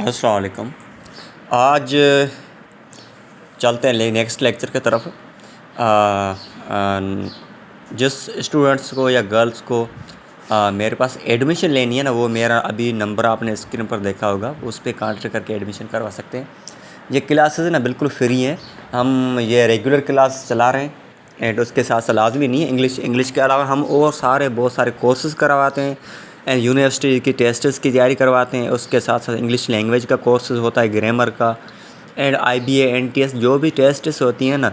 अस्सलाम वालेकुम। आज चलते हैं नेक्स्ट लेक्चर की तरफ। जिस स्टूडेंट्स को या गर्ल्स को मेरे पास एडमिशन लेनी है ना, वो मेरा अभी नंबर आपने स्क्रीन पर देखा होगा, उस पर कांटेक्ट करके एडमिशन करवा सकते हैं। ये क्लासेस ना बिल्कुल फ्री हैं। हम ये रेगुलर क्लास चला रहे हैं एंड उसके साथ साथ लाजमी नहीं है इंग्लिश के अलावा हम और बहुत सारे कोर्सेज़ करवाते हैं एंड यूनिवर्सिटी की टेस्ट्स की तैयारी करवाते हैं। उसके साथ साथ इंग्लिश लैंग्वेज का कोर्सेज होता है, ग्रामर का एंड IBA NTS जो भी टेस्ट्स होती हैं ना,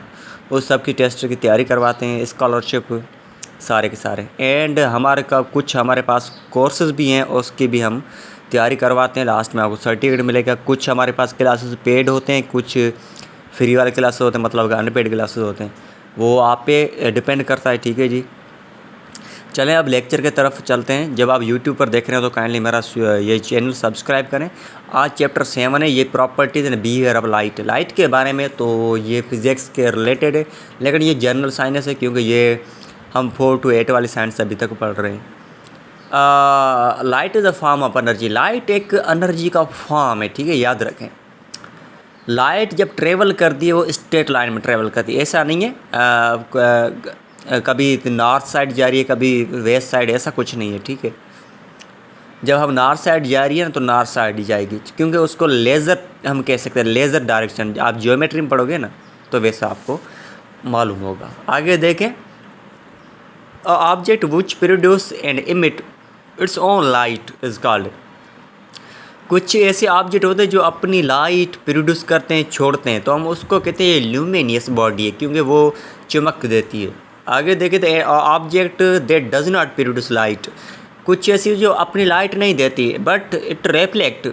उस सब की टेस्ट की तैयारी करवाते हैं। स्कॉलरशिप सारे के सारे एंड हमारे पास कोर्सेज़ भी हैं, उसकी भी हम तैयारी करवाते हैं। लास्ट में आपको सर्टिफिकेट मिलेगा। कुछ हमारे पास क्लासेस पेड होते हैं, कुछ फ्री वाले क्लासेस होते हैं, मतलब अनपेड क्लासेस होते हैं। वो आप पे डिपेंड करता है। ठीक है जी, चलें अब लेक्चर की तरफ चलते हैं। जब आप YouTube पर देख रहे हो तो काइंडली मेरा ये चैनल सब्सक्राइब करें। आज चैप्टर 7 है, ये properties and behaviour of light के बारे में। तो ये फिज़िक्स के रिलेटेड है, लेकिन ये जनरल साइंस है क्योंकि ये हम 4 to 8 वाली साइंस अभी तक पढ़ रहे हैं। Light is a form of energy. Light एक एनर्जी का फॉर्म है, ठीक है, याद रखें। लाइट जब ट्रेवल करती है वो स्ट्रेट लाइन में ट्रेवल करती है, ऐसा नहीं है कभी नॉर्थ साइड जा रही है कभी वेस्ट साइड, ऐसा कुछ नहीं है। ठीक है, जब हम नॉर्थ साइड जा रही है ना तो नॉर्थ साइड ही जाएगी, क्योंकि उसको लेज़र हम कह सकते हैं, लेज़र डायरेक्शन। आप ज्योमेट्री में पढ़ोगे ना तो वैसा आपको मालूम होगा। आगे देखें, object which produce and emit its own light is called. कुछ ऐसे ऑब्जेक्ट होते हैं जो अपनी लाइट प्रोड्यूस करते हैं, छोड़ते हैं, तो हम उसको कहते हैं ल्यूमिनियस बॉडी है, क्योंकि वो चमक देती है। आगे देखें तो object that does not produce light. कुछ ऐसी जो अपनी लाइट नहीं देती बट इट रिफ्लेक्ट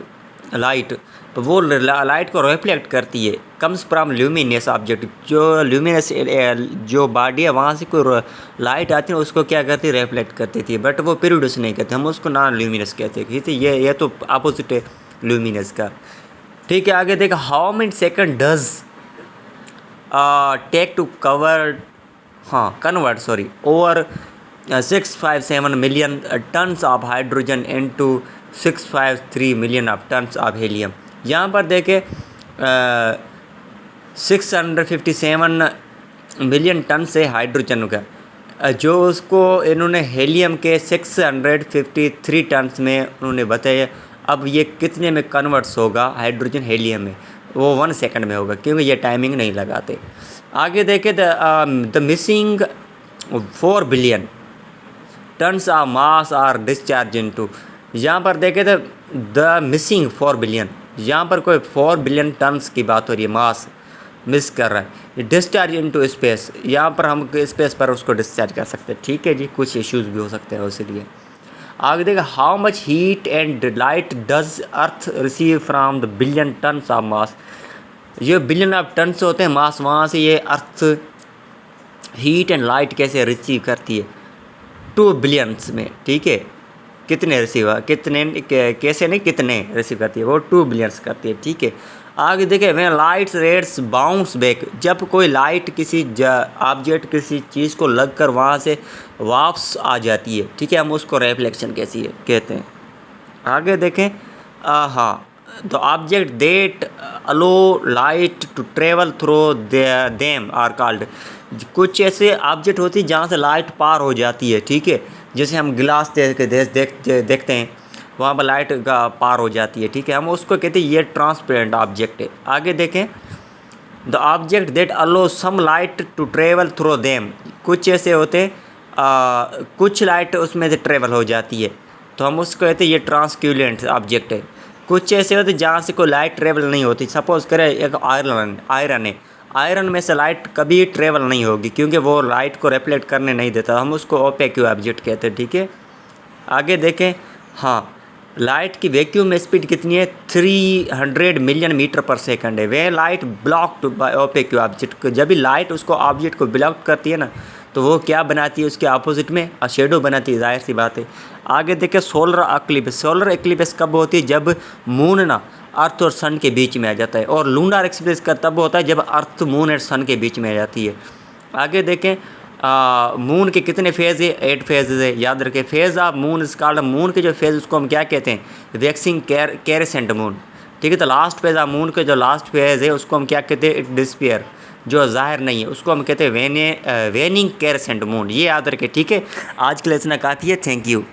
लाइट, तो वो लाइट को रिफ्लेक्ट करती है। Comes from luminous object. जो ल्यूमिनियस जो बॉडी है वहाँ से कोई लाइट आती है उसको क्या करती है, रिफ्लेक्ट करती थी, बट वो प्रोड्यूस नहीं करती, हम उसको नॉन ल्यूमिनस कहते हैं। ठीक है, ये तो अपोजिट है ल्यूमिनस का। ठीक है, आगे देखा, how many second does take to convert over 657 million tons of hydrogen into 653 million of tons of helium. यहाँ पर देखें 657 मिलियन टन से हाइड्रोजन का, जो उसको इन्होंने हीलियम के 653 टन्स में उन्होंने बताया। अब ये कितने में कन्वर्ट्स होगा हाइड्रोजन हीलियम में, वो 1 सेकंड में होगा, क्योंकि ये टाइमिंग नहीं लगाते। आगे देखें, the missing 4 billion tons of mass are discharge into. यहाँ पर देखें तो द मिसिंग 4 बिलियन, यहाँ पर कोई 4 बिलियन टन्स की बात हो रही है, मास मिस कर रहा है। डिस्चार्ज इनटू स्पेस, यहाँ पर हम स्पेस पर उसको डिस्चार्ज कर सकते हैं। ठीक है जी, कुछ इश्यूज़ भी हो सकते हैं इसलिए। आगे देखा, how much heat and light does earth receive from the billion tons of मास। ये बिलियन ऑफ टन्स होते हैं मास, वहाँ से ये अर्थ हीट एंड लाइट कैसे रिसीव करती है, 2 बिलियंस में। ठीक है, कितने रिसीव कैसे नहीं कितने रिसीव करती है, वो 2 बिलियंस करती है। ठीक है, आगे देखें, मैं लाइट्स रेड्स बाउंस बैक। जब कोई लाइट किसी ऑब्जेक्ट किसी चीज़ को लगकर वहाँ से वापस आ जाती है, ठीक है, हम उसको रिफ्लेक्शन कैसी है कहते हैं। आगे देखें, हाँ, the object that allow light to travel through them are called. कुछ ऐसे ऑब्जेक्ट होती है जहाँ से लाइट पार हो जाती है। ठीक है, जैसे हम गिलास देखते हैं, वहाँ पर लाइट का पार हो जाती है। ठीक है, हम उसको कहते हैं ये ट्रांसपेरेंट ऑब्जेक्ट है। आगे देखें, the object that allow some light to travel through them. कुछ ऐसे होते हैं कुछ लाइट उसमें से ट्रेवल हो जाती है, तो हम उसको कहते हैं ये ट्रांसक्यूलेंट ऑब्जेक्ट है। कुछ ऐसे होते हैं जहाँ से कोई लाइट ट्रेवल नहीं होती। सपोज़ करें एक आयरन है, आयरन में से लाइट कभी ट्रेवल नहीं होगी, क्योंकि वो लाइट को रिफ्लेक्ट करने नहीं देता, हम उसको ओपेक ऑब्जेक्ट कहते हैं। ठीक है, आगे देखें, हाँ, लाइट की वैक्यूम स्पीड कितनी है, 300 मिलियन मीटर पर सेकंड है। Way light blocked by opaque object. जब भी लाइट उसको ऑब्जेक्ट को ब्लॉक करती है ना, तो वो क्या बनाती है, उसके अपोजिट में शेडो बनाती है, जाहिर सी बात है। आगे देखें, सोलर एक्लिप्स। सोलर एक्लिप्स कब होती है, जब मून ना अर्थ और सन के बीच में आ जाता है, और लूनर एक्लिप्स का तब होता है जब अर्थ मून और सन के बीच में आ जाती है। आगे देखें, मून के कितने फेज़ है, 8 फेजेज़ है, याद रखें। फेज़ ऑफ मून इस कॉल्ड, मून के जो फेज़ उसको हम क्या कहते हैं, वैक्सिंग कैरेसेंट मून। ठीक है। तो लास्ट फेज ऑफ मून के जो लास्ट फेज है उसको हम क्या कहते हैं, इट डिस्पेयर, जो ज़ाहिर नहीं है, उसको हम कहते हैं वेनिंग कैरसेंट मून। ये याद रखें, ठीक है। आज के लेसन काफ़ी है, थैंक यू।